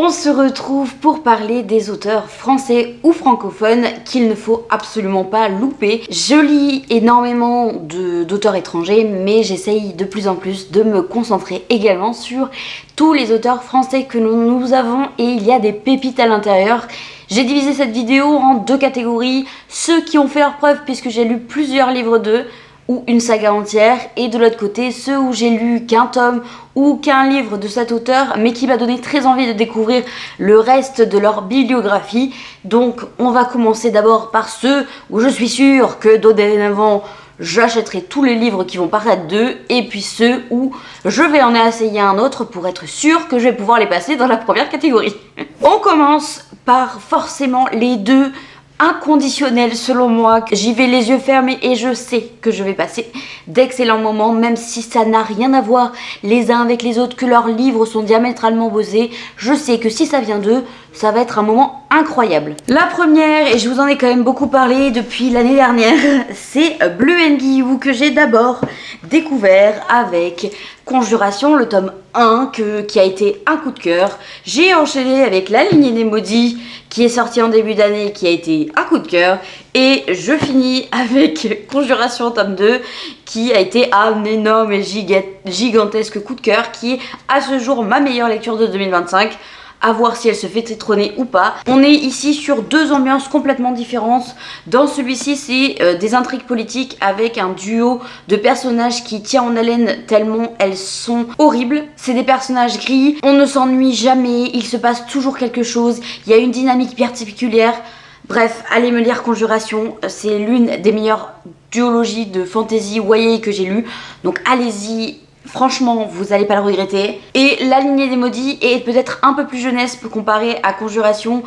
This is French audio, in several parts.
On se retrouve pour parler des auteurs français ou francophones qu'il ne faut absolument pas louper. Je lis énormément d'auteurs étrangers, mais j'essaye de plus en plus de me concentrer également sur tous les auteurs français que nous avons, et il y a des pépites à l'intérieur. J'ai divisé cette vidéo en deux catégories, ceux qui ont fait leurs preuves puisque j'ai lu plusieurs livres d'eux, ou une saga entière, et de l'autre côté ceux où j'ai lu qu'un tome ou qu'un livre de cet auteur mais qui m'a donné très envie de découvrir le reste de leur bibliographie. Donc on va commencer d'abord par ceux où je suis sûre que dorénavant j'achèterai tous les livres qui vont paraître d'eux, et puis ceux où je vais en essayer un autre pour être sûre que je vais pouvoir les passer dans la première catégorie. On commence par forcément les deux inconditionnel selon moi. J'y vais les yeux fermés et je sais que je vais passer d'excellents moments, même si ça n'a rien à voir les uns avec les autres, que leurs livres sont diamétralement opposés. Je sais que si ça vient d'eux, ça va être un moment incroyable. La première, et je vous en ai quand même beaucoup parlé depuis l'année dernière, c'est Bleu Nguillou, que j'ai d'abord découvert avec Conjuration, le tome 1, qui a été un coup de cœur. J'ai enchaîné avec La Lignée des Maudits, qui est sorti en début d'année, qui a été un coup de cœur. Et je finis avec Conjuration tome 2, qui a été un énorme et gigantesque coup de cœur, qui est à ce jour ma meilleure lecture de 2025. À voir si elle se fait détrôner ou pas. On est ici sur deux ambiances complètement différentes. Dans celui-ci, c'est des intrigues politiques avec un duo de personnages qui tient en haleine tellement elles sont horribles. C'est des personnages gris, on ne s'ennuie jamais, il se passe toujours quelque chose, il y a une dynamique particulière. Bref, allez me lire Conjuration, c'est l'une des meilleures duologies de fantasy YA que j'ai lues. Donc allez-y. Franchement, vous n'allez pas le regretter. Et La Lignée des Maudits est peut-être un peu plus jeunesse comparé à Conjuration.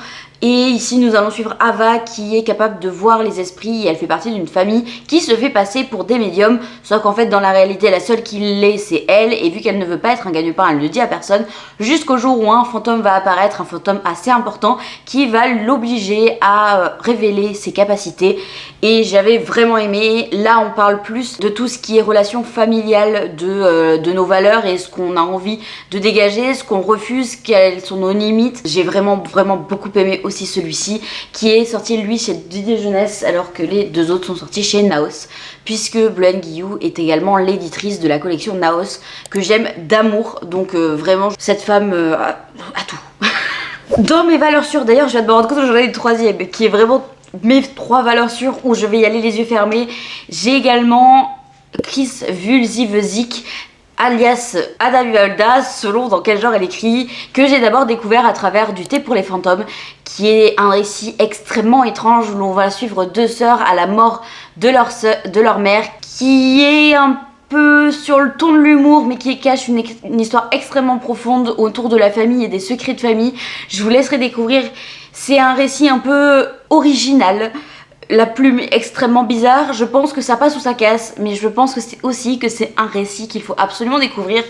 Et ici, nous allons suivre Ava, qui est capable de voir les esprits. Et elle fait partie d'une famille qui se fait passer pour des médiums. Sauf qu'en fait, dans la réalité, la seule qui l'est, c'est elle. Et vu qu'elle ne veut pas être un gagne-pain, elle ne le dit à personne. Jusqu'au jour où un fantôme va apparaître, un fantôme assez important, qui va l'obliger à révéler ses capacités. Et j'avais vraiment aimé. Là, on parle plus de tout ce qui est relation familiale de nos valeurs et ce qu'on a envie de dégager, ce qu'on refuse, quelles sont nos limites. J'ai vraiment beaucoup aimé aussi celui-ci, qui est sorti lui chez Didier Jeunesse, alors que les deux autres sont sortis chez Naos, puisque Bleu Nguillou est également l'éditrice de la collection Naos, que j'aime d'amour. Donc vraiment, cette femme a tout. Dans mes valeurs sûres, d'ailleurs, je viens de me rendre compte que j'en ai une troisième, qui est vraiment mes trois valeurs sûres où je vais y aller les yeux fermés. J'ai également Chris Vulzivezik, alias Ada Vivalda, selon dans quel genre elle écrit, que j'ai d'abord découvert à travers Du thé pour les fantômes, qui est un récit extrêmement étrange où l'on va suivre deux sœurs à la mort de leur mère, qui est un peu sur le ton de l'humour mais qui cache une histoire extrêmement profonde autour de la famille et des secrets de famille. Je vous laisserai découvrir. C'est un récit un peu original, la plume est extrêmement bizarre, je pense que ça passe ou ça casse, mais je pense que c'est aussi que c'est un récit qu'il faut absolument découvrir.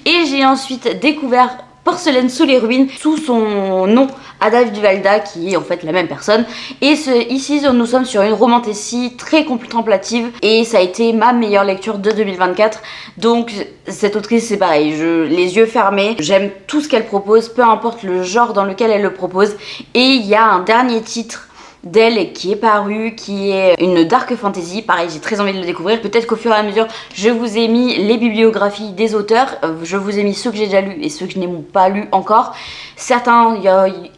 Et j'ai ensuite découvert Porcelaine sous les ruines, sous son nom Ada Vivalda, qui est en fait la même personne. Et ici nous sommes sur une romantécie très contemplative, et ça a été ma meilleure lecture de 2024. Donc cette autrice, c'est pareil, les yeux fermés, j'aime tout ce qu'elle propose, peu importe le genre dans lequel elle le propose. Et il y a un dernier titre d'elle qui est paru, qui est une dark fantasy. Pareil, j'ai très envie de le découvrir. Peut-être qu'au fur et à mesure, je vous ai mis les bibliographies des auteurs. Je vous ai mis ceux que j'ai déjà lus et ceux que je n'ai pas lus encore. Certains,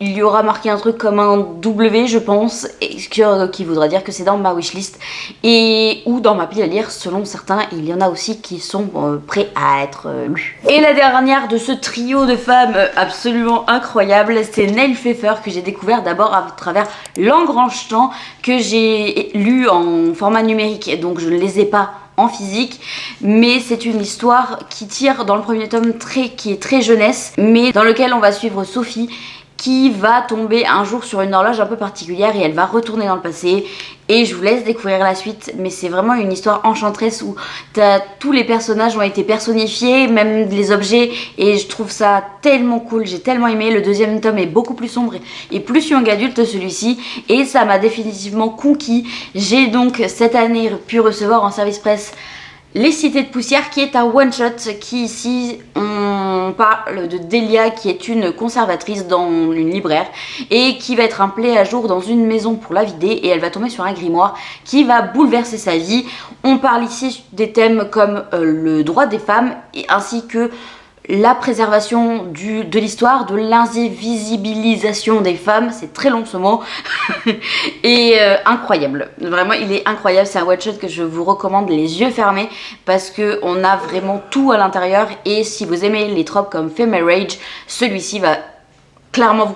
il y aura marqué un truc comme un W, je pense, qui voudra dire que c'est dans ma wishlist ou dans ma pile à lire. Selon certains, il y en a aussi qui sont prêts à être lus. Et la dernière de ce trio de femmes absolument incroyable, c'est Neil Pfeffer, que j'ai découvert d'abord à travers L'Engrange-Temps, que j'ai lu en format numérique, donc je ne les ai pas en physique, mais c'est une histoire qui tire dans le premier tome qui est très jeunesse, mais dans lequel on va suivre Sophie, qui va tomber un jour sur une horloge un peu particulière et elle va retourner dans le passé. Et je vous laisse découvrir la suite, mais c'est vraiment une histoire enchanteresse où tous les personnages ont été personnifiés, même les objets, et je trouve ça tellement cool, j'ai tellement aimé. Le deuxième tome est beaucoup plus sombre et plus young adulte celui-ci, et ça m'a définitivement conquis. J'ai donc cette année pu recevoir en service presse Les Cités de Poussière, qui est un one-shot qui ici, on parle de Delia qui est une conservatrice dans une libraire et qui va être appelée à jour dans une maison pour la vider et elle va tomber sur un grimoire qui va bouleverser sa vie. On parle ici des thèmes comme le droit des femmes ainsi que la préservation de l'histoire, de l'invisibilisation des femmes, c'est très long ce mot, et incroyable, vraiment il est incroyable, c'est un one shot que je vous recommande les yeux fermés, parce qu'on a vraiment tout à l'intérieur, et si vous aimez les tropes comme Female Rage, celui-ci va clairement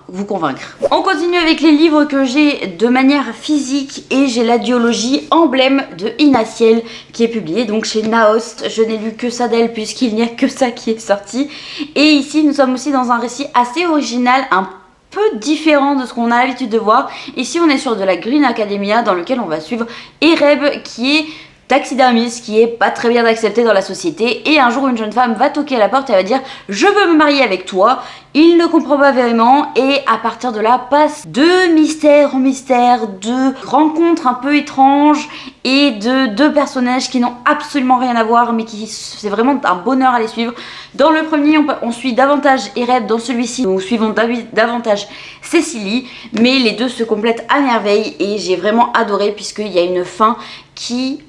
vous convaincre. On continue avec les livres que j'ai de manière physique et j'ai la duologie Emblème de Inaciel qui est publiée donc chez Naost. Je n'ai lu que ça d'elle puisqu'il n'y a que ça qui est sorti. Et ici nous sommes aussi dans un récit assez original, un peu différent de ce qu'on a l'habitude de voir. Ici on est sur de la Green Academia dans lequel on va suivre Ereb qui est taxidermiste, qui est pas très bien accepté dans la société, et un jour une jeune femme va toquer à la porte et elle va dire je veux me marier avec toi. Il ne comprend pas vraiment et à partir de là passe de mystère en mystère, de rencontres un peu étranges et de deux personnages qui n'ont absolument rien à voir mais qui c'est vraiment un bonheur à les suivre. Dans le premier on suit davantage Ereb, dans celui-ci nous suivons davantage Cécilie, mais les deux se complètent à merveille et j'ai vraiment adoré puisqu'il y a une fin qui,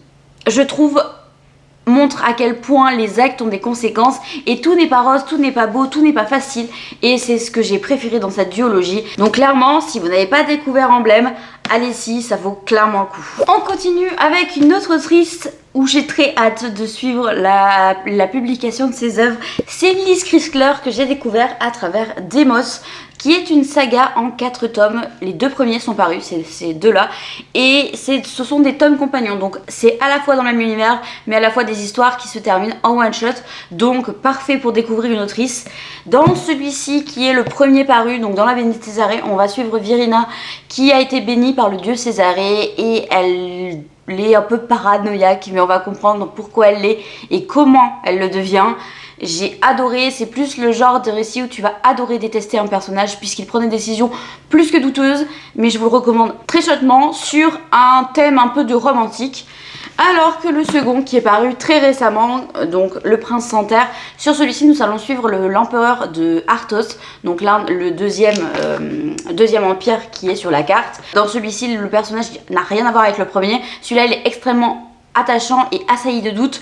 je trouve, montre à quel point les actes ont des conséquences et tout n'est pas rose, tout n'est pas beau, tout n'est pas facile et c'est ce que j'ai préféré dans cette duologie. Donc clairement, si vous n'avez pas découvert Emblème, allez-y, ça vaut clairement le coup. On continue avec une autre autrice où j'ai très hâte de suivre la publication de ses œuvres. C'est Lise Kriskler que j'ai découvert à travers Demos, qui est une saga en 4 tomes. Les 2 premiers sont parus, ces deux-là. Et ce sont des tomes compagnons. Donc c'est à la fois dans le même univers, mais à la fois des histoires qui se terminent en one-shot. Donc parfait pour découvrir une autrice. Dans celui-ci, qui est le premier paru, donc dans la Bénie de Césarée, on va suivre Virina, qui a été bénie par le dieu Césarée. Et elle est un peu paranoïaque, mais on va comprendre pourquoi elle l'est et comment elle le devient. J'ai adoré, c'est plus le genre de récit où tu vas adorer détester un personnage puisqu'il prend des décisions plus que douteuses, mais je vous le recommande très chaudement sur un thème un peu de romantique. Alors que le second qui est paru très récemment, donc Le Prince sans terre, sur celui-ci nous allons suivre l'empereur de Arthos, donc là le deuxième empire qui est sur la carte. Dans celui-ci le personnage n'a rien à voir avec le premier, celui-là il est extrêmement attachant et assailli de doutes.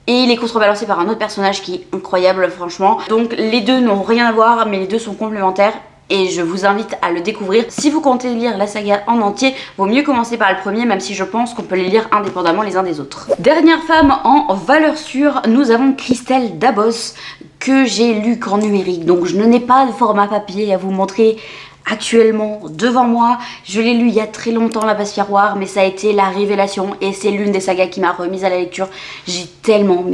Et il est contrebalancé par un autre personnage qui est incroyable franchement. Donc les deux n'ont rien à voir mais les deux sont complémentaires. Et je vous invite à le découvrir. Si vous comptez lire la saga en entier, vaut mieux commencer par le premier, même si je pense qu'on peut les lire indépendamment les uns des autres. Dernière femme en valeur sûre, nous avons Christelle Dabos, que j'ai lu qu'en numérique. Donc je n'ai pas de format papier à vous montrer actuellement devant moi. Je l'ai lu il y a très longtemps, La Passe-Miroir, mais ça a été la révélation et c'est l'une des sagas qui m'a remise à la lecture. J'ai tellement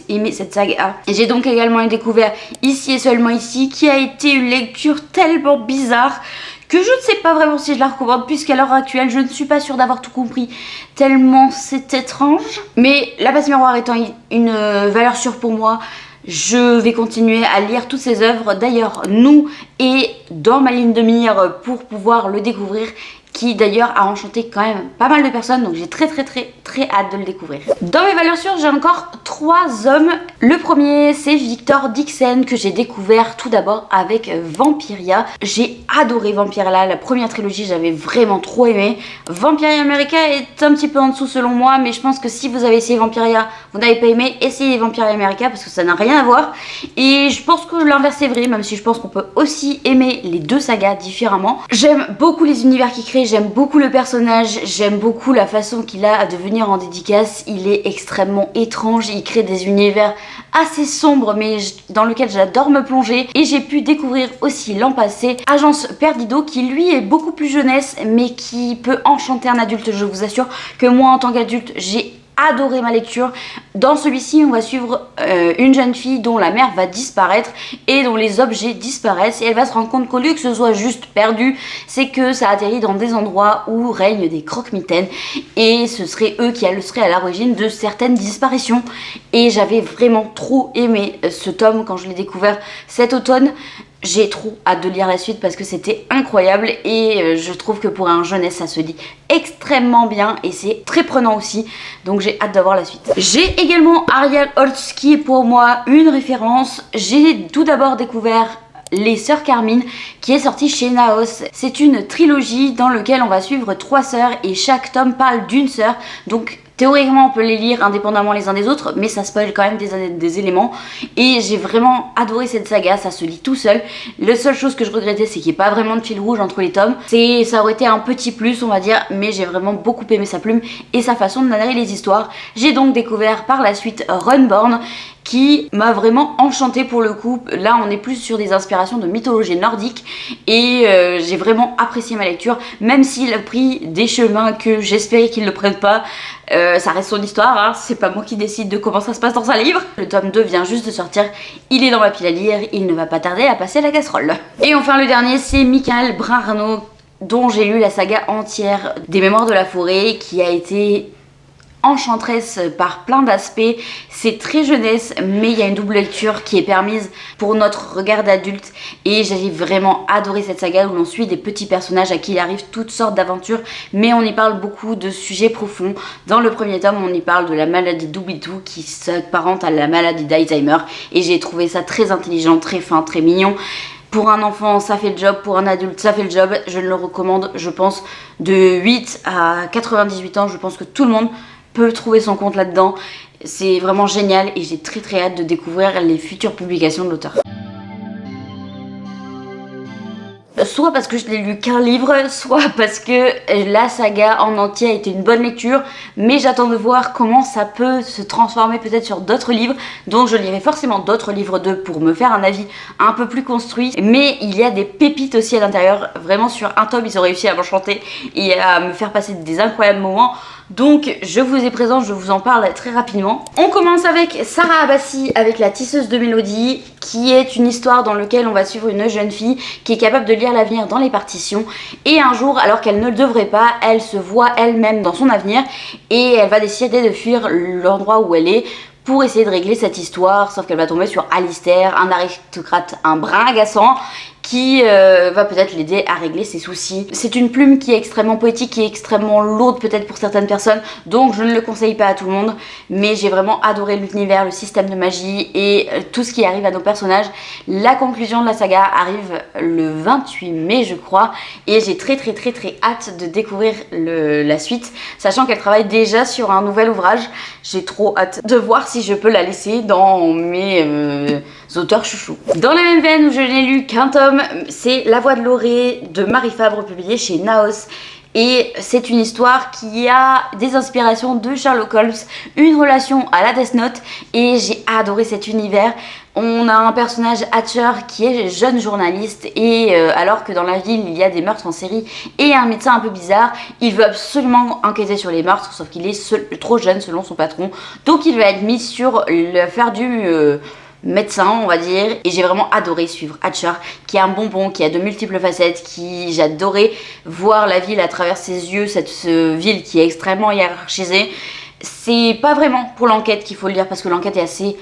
aimé cette saga. Et j'ai donc également découvert Ici et seulement ici, qui a été une lecture tellement bizarre que je ne sais pas vraiment si je la recommande, puisqu'à l'heure actuelle je ne suis pas sûre d'avoir tout compris tellement c'est étrange. Mais La Passe-Miroir étant une valeur sûre pour moi, je vais continuer à lire toutes ses œuvres. D'ailleurs, Nous est dans ma ligne de mire pour pouvoir le découvrir, qui d'ailleurs a enchanté quand même pas mal de personnes, donc j'ai très hâte de le découvrir. Dans mes valeurs sûres, j'ai encore 3 hommes. Le premier, c'est Victor Dixon, que j'ai découvert tout d'abord avec Vampiria. J'ai adoré Vampiria, la première trilogie, j'avais vraiment trop aimé. Vampiria America est un petit peu en dessous selon moi, mais je pense que si vous avez essayé Vampiria, vous n'avez pas aimé, essayez Vampiria America parce que ça n'a rien à voir. Et je pense que l'inverse est vrai, même si je pense qu'on peut aussi aimer les deux sagas différemment. J'aime beaucoup les univers qu'il crée, j'aime beaucoup le personnage, j'aime beaucoup la façon qu'il a de venir en dédicace. Il est extrêmement étrange, il crée des univers assez sombres mais dans lequel j'adore me plonger. Et j'ai pu découvrir aussi l'an passé Agence Perdido, qui lui est beaucoup plus jeunesse mais qui peut enchanter un adulte. Je vous assure que moi en tant qu'adulte j'ai adoré ma lecture. Dans celui-ci on va suivre une jeune fille dont la mère va disparaître et dont les objets disparaissent, et elle va se rendre compte qu'au lieu que ce soit juste perdu, c'est que ça atterrit dans des endroits où règnent des croque-mitaines et ce serait eux qui seraient à l'origine de certaines disparitions. Et j'avais vraiment trop aimé ce tome quand je l'ai découvert cet automne. J'ai trop hâte de lire la suite parce que c'était incroyable et je trouve que pour un jeunesse ça se lit extrêmement bien et c'est très prenant aussi, donc j'ai hâte d'avoir la suite. J'ai également Ariel Holtz qui est pour moi une référence. J'ai tout d'abord découvert Les Sœurs Carmine qui est sorti chez Naos. C'est une trilogie dans laquelle on va suivre 3 sœurs et chaque tome parle d'une sœur, donc théoriquement on peut les lire indépendamment les uns des autres, mais ça spoil quand même des éléments et j'ai vraiment adoré cette saga, ça se lit tout seul. La seule chose que je regrettais c'est qu'il n'y ait pas vraiment de fil rouge entre les tomes, ça aurait été un petit plus on va dire, mais j'ai vraiment beaucoup aimé sa plume et sa façon de narrer les histoires. J'ai donc découvert par la suite Runborn qui m'a vraiment enchantée pour le coup. Là on est plus sur des inspirations de mythologie nordique et j'ai vraiment apprécié ma lecture, même s'il a pris des chemins que j'espérais qu'il ne prenne pas. Ça reste son histoire, hein. C'est pas moi qui décide de comment ça se passe dans un livre. Le tome 2 vient juste de sortir, il est dans ma pile à lire, il ne va pas tarder à passer à la casserole. Et enfin le dernier c'est Michael Brun-Arnaud dont j'ai lu la saga entière des Mémoires de la Forêt qui a été enchanteresse par plein d'aspects. C'est très jeunesse mais il y a une double lecture qui est permise pour notre regard d'adulte et j'ai vraiment adoré cette saga où l'on suit des petits personnages à qui il arrive toutes sortes d'aventures mais on y parle beaucoup de sujets profonds. Dans le premier tome on y parle de la maladie d'Oubitou qui s'apparente à la maladie d'Alzheimer et j'ai trouvé ça très intelligent, très fin, très mignon. Pour un enfant ça fait le job, pour un adulte ça fait le job. Je le recommande je pense de 8 à 98 ans, je pense que tout le monde peut trouver son compte là-dedans. C'est vraiment génial et j'ai très hâte de découvrir les futures publications de l'auteur. Soit parce que je n'ai lu qu'un livre, soit parce que la saga en entier a été une bonne lecture, mais j'attends de voir comment ça peut se transformer peut-être sur d'autres livres, donc je lirai forcément d'autres livres d'eux pour me faire un avis un peu plus construit, mais il y a des pépites aussi à l'intérieur. Vraiment sur un tome ils ont réussi à m'enchanter et à me faire passer des incroyables moments. Donc je vous ai présent, je vous en parle très rapidement. On commence avec Sarah Abbasi avec La Tisseuse de Mélodie, qui est une histoire dans laquelle on va suivre une jeune fille qui est capable de lire l'avenir dans les partitions. Et un jour, alors qu'elle ne le devrait pas, elle se voit elle-même dans son avenir et elle va décider de fuir l'endroit où elle est pour essayer de régler cette histoire, sauf qu'elle va tomber sur Alistair, un aristocrate, un brin agaçant, qui va peut-être l'aider à régler ses soucis. C'est une plume qui est extrêmement poétique, qui est extrêmement lourde peut-être pour certaines personnes, donc je ne le conseille pas à tout le monde, mais j'ai vraiment adoré l'univers, le système de magie et tout ce qui arrive à nos personnages. La conclusion de la saga arrive le 28 mai je crois, et j'ai très hâte de découvrir la suite, sachant qu'elle travaille déjà sur un nouvel ouvrage. J'ai trop hâte de voir si je peux la laisser dans mes auteurs chouchous. Dans la même veine où je n'ai lu qu'un tome, c'est La Voix de Lorée de Marie Fabre publié chez Naos. Et c'est une histoire qui a des inspirations de Sherlock Holmes, une relation à la Death Note, et j'ai adoré cet univers. On a un personnage Hatcher qui est jeune journaliste et alors que dans la ville il y a des meurtres en série et un médecin un peu bizarre, il veut absolument enquêter sur les meurtres, sauf qu'il est trop jeune selon son patron, donc il va être mis sur l'affaire du médecin on va dire, et j'ai vraiment adoré suivre Hatcher qui est un bonbon, qui a de multiples facettes, j'adorais voir la ville à travers ses yeux, cette ville qui est extrêmement hiérarchisée. C'est pas vraiment pour l'enquête qu'il faut le lire parce que l'enquête est assez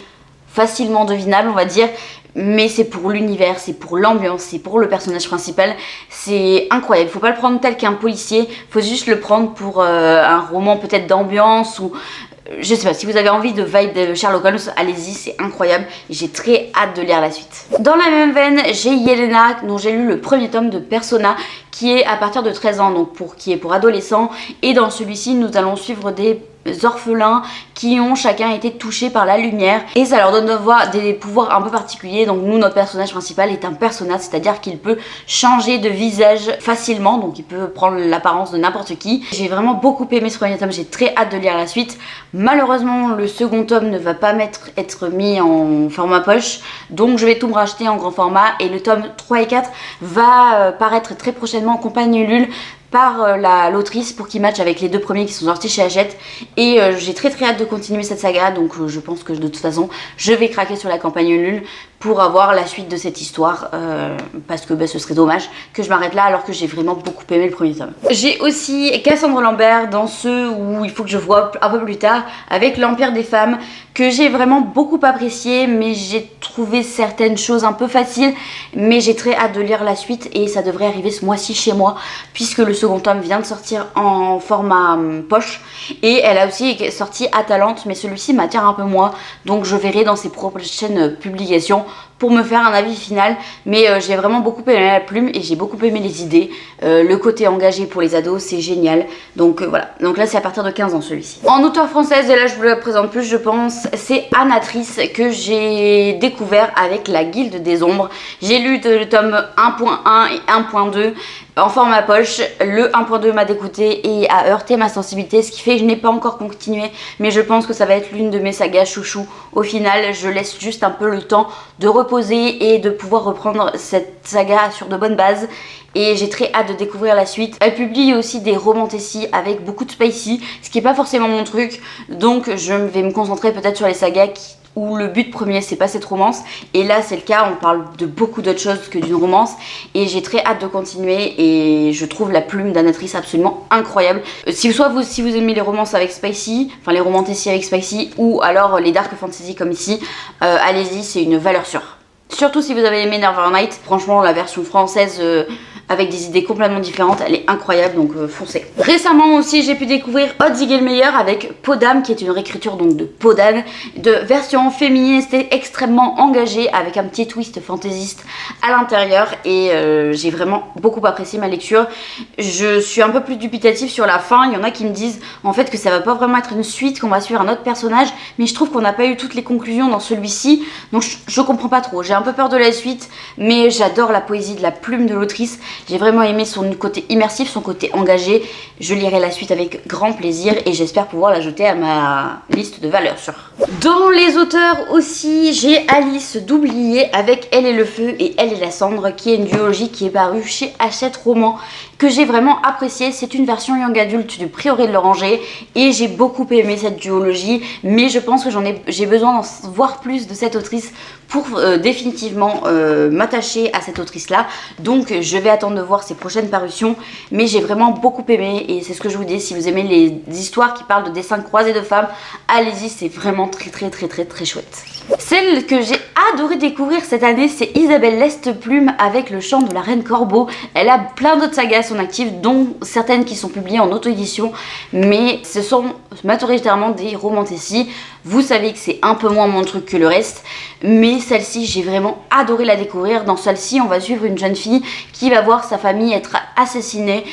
facilement devinable on va dire, mais c'est pour l'univers, c'est pour l'ambiance, c'est pour le personnage principal, c'est incroyable. Faut pas le prendre tel qu'un policier, faut juste le prendre pour un roman peut-être d'ambiance ou je sais pas, si vous avez envie de vibe de Sherlock Holmes, allez-y, c'est incroyable et j'ai très hâte de lire la suite. Dans la même veine, j'ai Yelena dont j'ai lu le premier tome de Persona qui est à partir de 13 ans, donc qui est pour adolescents, et dans celui-ci nous allons suivre des orphelins qui ont chacun été touchés par la lumière et ça leur donne des pouvoirs un peu particuliers. Donc nous, notre personnage principal est un persona, c'est-à-dire qu'il peut changer de visage facilement, donc il peut prendre l'apparence de n'importe qui. J'ai vraiment beaucoup aimé ce premier tome, j'ai très hâte de lire la suite. Malheureusement le second tome ne va pas être mis en format poche, donc je vais tout me racheter en grand format et le tome 3 et 4 va paraître très prochainement en compagnie Ulule par l'autrice pour qu'il matche avec les deux premiers qui sont sortis chez Hachette, et j'ai très hâte de continuer cette saga, donc je pense que de toute façon je vais craquer sur la campagne Ulule pour avoir la suite de cette histoire parce que ce serait dommage que je m'arrête là alors que j'ai vraiment beaucoup aimé le premier tome. J'ai aussi Cassandre Lambert dans ceux où il faut que je vois un peu plus tard avec l'Empire des femmes que j'ai vraiment beaucoup apprécié, mais j'ai trouvé certaines choses un peu faciles, mais j'ai très hâte de lire la suite et ça devrait arriver ce mois-ci chez moi puisque le second tome vient de sortir en format poche et elle a aussi sorti Atalante, mais celui-ci m'attire un peu moins, donc je verrai dans ses prochaines publications pour me faire un avis final. Mais j'ai vraiment beaucoup aimé la plume et j'ai beaucoup aimé les idées, le côté engagé pour les ados c'est génial, donc voilà. Donc là c'est à partir de 15 ans celui-ci. En auteure française, et là je vous la présente plus je pense, c'est Anatrice que j'ai découvert avec la Guilde des Ombres. J'ai lu le tome 1.1 et 1.2 en format poche. Le 1.2 m'a dégoûté et a heurté ma sensibilité, ce qui fait que je n'ai pas encore continué, mais je pense que ça va être l'une de mes sagas chouchou. Au final, je laisse juste un peu le temps de reposer et de pouvoir reprendre cette saga sur de bonnes bases. Et j'ai très hâte de découvrir la suite. Elle publie aussi des romantécies avec beaucoup de spicy, ce qui n'est pas forcément mon truc. Donc je vais me concentrer peut-être sur les sagas où le but premier c'est pas cette romance. Et là c'est le cas, on parle de beaucoup d'autres choses que d'une romance. Et j'ai très hâte de continuer et je trouve la plume d'Anatrice absolument incroyable. Si vous aimez les romances avec spicy, enfin les romantécies avec spicy, ou alors les dark fantasy comme ici, allez-y, c'est une valeur sûre. Surtout si vous avez aimé Nevernight, franchement la version française avec des idées complètement différentes, elle est incroyable, donc foncez. Récemment aussi j'ai pu découvrir Hot Ziegelmeyer avec Peau d'âme, qui est une réécriture donc de Peau d'âne, de version féministe et extrêmement engagée avec un petit twist fantaisiste à l'intérieur et j'ai vraiment beaucoup apprécié ma lecture. Je suis un peu plus dubitative sur la fin, il y en a qui me disent en fait que ça va pas vraiment être une suite, qu'on va suivre un autre personnage, mais je trouve qu'on n'a pas eu toutes les conclusions dans celui-ci, donc je comprends pas trop. J'ai un peu peur de la suite, mais j'adore la poésie de la plume de l'autrice. J'ai vraiment aimé son côté immersif, son côté engagé. Je lirai la suite avec grand plaisir et j'espère pouvoir l'ajouter à ma liste de valeurs sûres. Dans les auteurs aussi, j'ai Alice d'Oublier avec Elle et le feu et Elle et la cendre, qui est une duologie qui est parue chez Hachette Roman, que j'ai vraiment appréciée. C'est une version young adulte du Prieuré de l'Oranger et j'ai beaucoup aimé cette duologie, mais je pense que j'ai besoin d'en voir plus de cette autrice pour définitivement m'attacher à cette autrice là. Donc je vais attendre de voir ses prochaines parutions, mais j'ai vraiment beaucoup aimé et c'est ce que je vous dis, si vous aimez les histoires qui parlent de dessins croisés de femmes, allez-y, c'est vraiment très chouette. Celle que j'ai adoré découvrir cette année, c'est Isabelle Lesteplume avec Le Chant de la Reine Corbeau. Elle a plein d'autres sagas à son actif, dont certaines qui sont publiées en auto-édition, mais ce sont majoritairement des romantécies. Vous savez que c'est un peu moins mon truc que le reste, mais celle-ci, j'ai vraiment adoré la découvrir. Dans celle-ci, on va suivre une jeune fille qui va voir sa famille être assassinée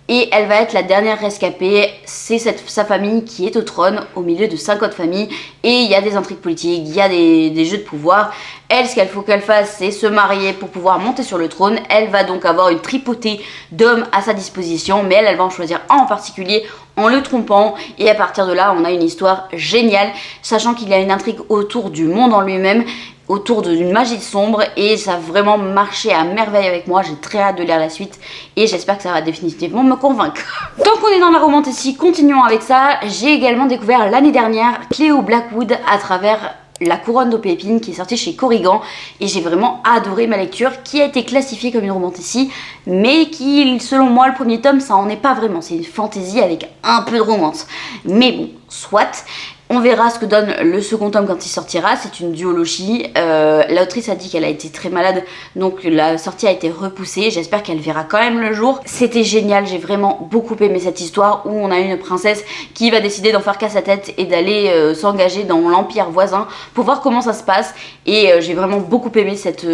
et elle va être la dernière rescapée. C'est sa famille qui est au trône au milieu de 5 autres familles et il y a des intrigues politiques, il y a des jeux de pouvoir. Elle, ce qu'il faut qu'elle fasse, c'est se marier pour pouvoir monter sur le trône. Elle va donc avoir une tripotée d'hommes à sa disposition, mais elle va en choisir un en particulier en le trompant. Et à partir de là, on a une histoire géniale, sachant qu'il y a une intrigue autour du monde en lui-même, autour d'une magie sombre, et ça a vraiment marché à merveille avec moi. J'ai très hâte de lire la suite et j'espère que ça va définitivement me convaincre. Tant qu'on est dans la romantésie, continuons avec ça. J'ai également découvert l'année dernière Cléo Blackwood à travers La Couronne d'Aupépine, qui est sortie chez Corrigan, et j'ai vraiment adoré ma lecture, qui a été classifiée comme une romantésie, mais qui, selon moi, le premier tome, ça en est pas vraiment. C'est une fantaisie avec un peu de romance, mais bon, soit. On verra ce que donne le second tome quand il sortira. C'est une duologie. L'autrice a dit qu'elle a été très malade, donc la sortie a été repoussée. J'espère qu'elle verra quand même le jour. C'était génial, j'ai vraiment beaucoup aimé cette histoire où on a une princesse qui va décider d'en faire qu'à sa tête et d'aller s'engager dans l'empire voisin pour voir comment ça se passe. Et j'ai vraiment beaucoup aimé cette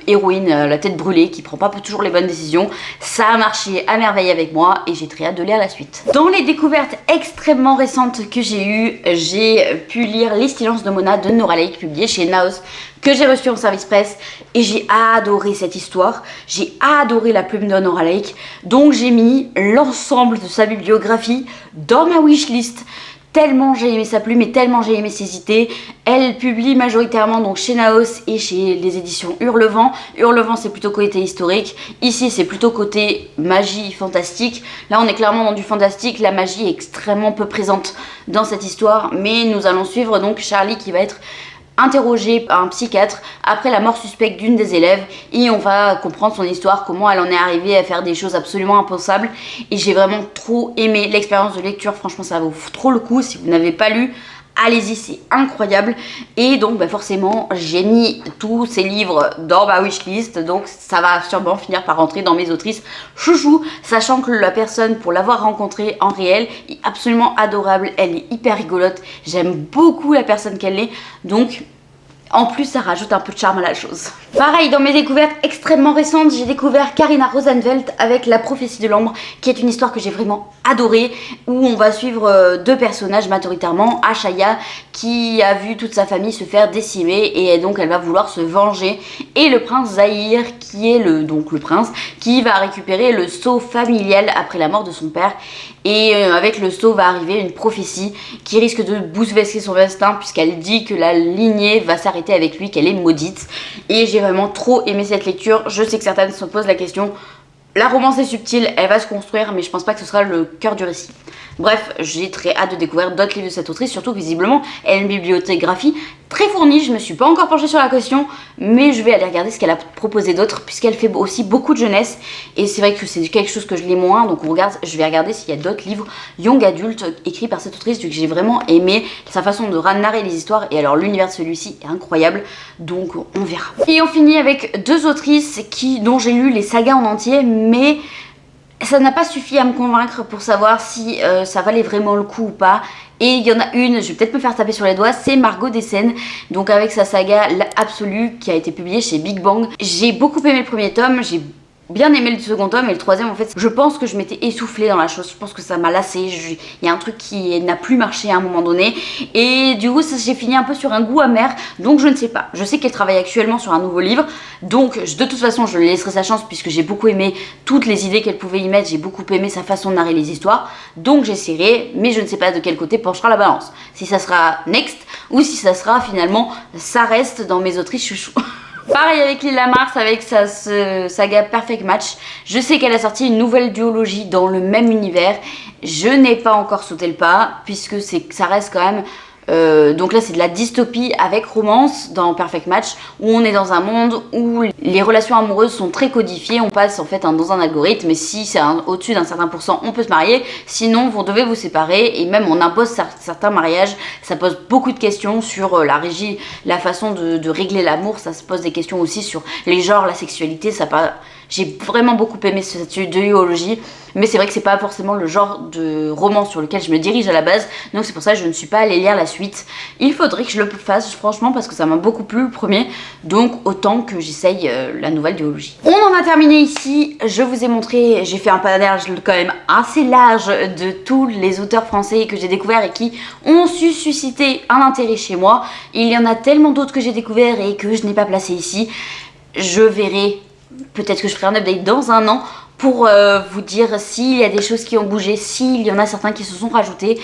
héroïne, la tête brûlée, qui prend pas toujours les bonnes décisions. Ça a marché à merveille avec moi et j'ai très hâte de lire la suite. Dans les découvertes extrêmement récentes que j'ai eues, j'ai pu lire Les Silences de Mona de Nora Lake, publié chez Naos, que j'ai reçu en service presse, et j'ai adoré cette histoire. J'ai adoré la plume de Nora Lake, donc j'ai mis l'ensemble de sa bibliographie dans ma wishlist. Tellement j'ai aimé sa plume et tellement j'ai aimé ses idées. Elle publie majoritairement donc chez Naos et chez les éditions Hurlevent. Hurlevent, c'est plutôt côté historique. Ici c'est plutôt côté magie fantastique. Là on est clairement dans du fantastique. La magie est extrêmement peu présente dans cette histoire. Mais nous allons suivre donc Charlie qui va être interrogée par un psychiatre après la mort suspecte d'une des élèves, et on va comprendre son histoire, comment elle en est arrivée à faire des choses absolument impensables. Et j'ai vraiment trop aimé l'expérience de lecture, franchement ça vaut trop le coup. Si vous n'avez pas lu, allez-y, c'est incroyable. Et donc bah forcément j'ai mis tous ces livres dans ma wishlist, donc ça va sûrement finir par rentrer dans mes autrices chouchou, sachant que la personne, pour l'avoir rencontrée en réel, est absolument adorable, elle est hyper rigolote, j'aime beaucoup la personne qu'elle est, donc en plus ça rajoute un peu de charme à la chose. Pareil, dans mes découvertes extrêmement récentes, j'ai découvert Carina Rosenfeld avec La prophétie de l'ombre, qui est une histoire que j'ai vraiment adorée, où on va suivre deux personnages majoritairement, Ashaya qui a vu toute sa famille se faire décimer et donc elle va vouloir se venger, et le prince Zahir qui est le prince qui va récupérer le sceau familial après la mort de son père, et avec le sceau va arriver une prophétie qui risque de bouleverser son destin puisqu'elle dit que la lignée va s'arrêter avec lui, qu'elle est maudite. Et j'ai vraiment trop aimé cette lecture. Je sais que certaines se posent la question, la romance est subtile, elle va se construire, mais je pense pas que ce sera le cœur du récit. Bref, j'ai très hâte de découvrir d'autres livres de cette autrice, surtout que visiblement elle a une bibliographie très fournie. Je me suis pas encore penchée sur la question, mais je vais aller regarder ce qu'elle a proposé d'autre, puisqu'elle fait aussi beaucoup de jeunesse, et c'est vrai que c'est quelque chose que je lis moins, donc je vais regarder s'il y a d'autres livres young adultes écrits par cette autrice, vu que j'ai vraiment aimé sa façon de narrer les histoires, et alors l'univers de celui-ci est incroyable, donc on verra. Et on finit avec deux autrices dont j'ai lu les sagas en entier, mais ça n'a pas suffi à me convaincre pour savoir si ça valait vraiment le coup ou pas. Et il y en a une, je vais peut-être me faire taper sur les doigts, c'est Margot Dessen, donc avec sa saga L'Absolu qui a été publiée chez Big Bang. J'ai beaucoup aimé le premier tome, j'ai bien aimé le second tome, et le troisième en fait je pense que je m'étais essoufflée dans la chose, je pense que ça m'a lassée, il y a un truc qui n'a plus marché à un moment donné, et du coup j'ai fini un peu sur un goût amer, donc je ne sais pas. Je sais qu'elle travaille actuellement sur un nouveau livre, donc de toute façon je lui laisserai sa chance puisque j'ai beaucoup aimé toutes les idées qu'elle pouvait y mettre, j'ai beaucoup aimé sa façon de narrer les histoires, donc j'essaierai, mais je ne sais pas de quel côté penchera la balance, si ça sera Next ou si ça sera finalement ça reste dans mes autrices chouchou. Pareil avec Lila Mars, avec sa saga Perfect Match. Je sais qu'elle a sorti une nouvelle duologie dans le même univers. Je n'ai pas encore sauté le pas, puisque ça reste quand même... donc là c'est de la dystopie avec romance dans Perfect Match, où on est dans un monde où les relations amoureuses sont très codifiées, on passe en fait dans un algorithme, et si c'est au-dessus d'un certain pourcent on peut se marier, sinon vous devez vous séparer, et même on impose certains mariages. Ça pose beaucoup de questions sur la régie, la façon de régler l'amour, ça se pose des questions aussi sur les genres, la sexualité, j'ai vraiment beaucoup aimé cette duologie, mais c'est vrai que c'est pas forcément le genre de roman sur lequel je me dirige à la base, donc c'est pour ça que je ne suis pas allée lire la suite. Il faudrait que je le fasse franchement parce que ça m'a beaucoup plu le premier, donc autant que j'essaye la nouvelle duologie. On en a terminé ici, je vous ai montré, j'ai fait un panel quand même assez large de tous les auteurs français que j'ai découverts et qui ont su susciter un intérêt chez moi. Il y en a tellement d'autres que j'ai découverts et que je n'ai pas placé ici. Je verrai, peut-être que je ferai un update dans un an pour vous dire s'il y a des choses qui ont bougé, s'il y en a certains qui se sont rajoutés.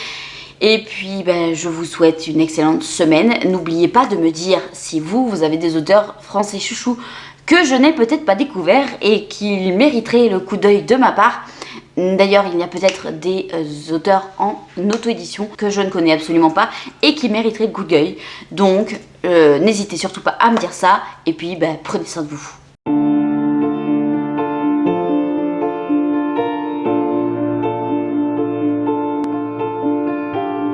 Et puis je vous souhaite une excellente semaine. N'oubliez pas de me dire si vous avez des auteurs français chouchous que je n'ai peut-être pas découvert et qui mériteraient le coup d'œil de ma part. D'ailleurs, il y a peut-être des auteurs en auto-édition que je ne connais absolument pas et qui mériteraient le coup d'œil. Donc, n'hésitez surtout pas à me dire ça. Et puis, prenez soin de vous.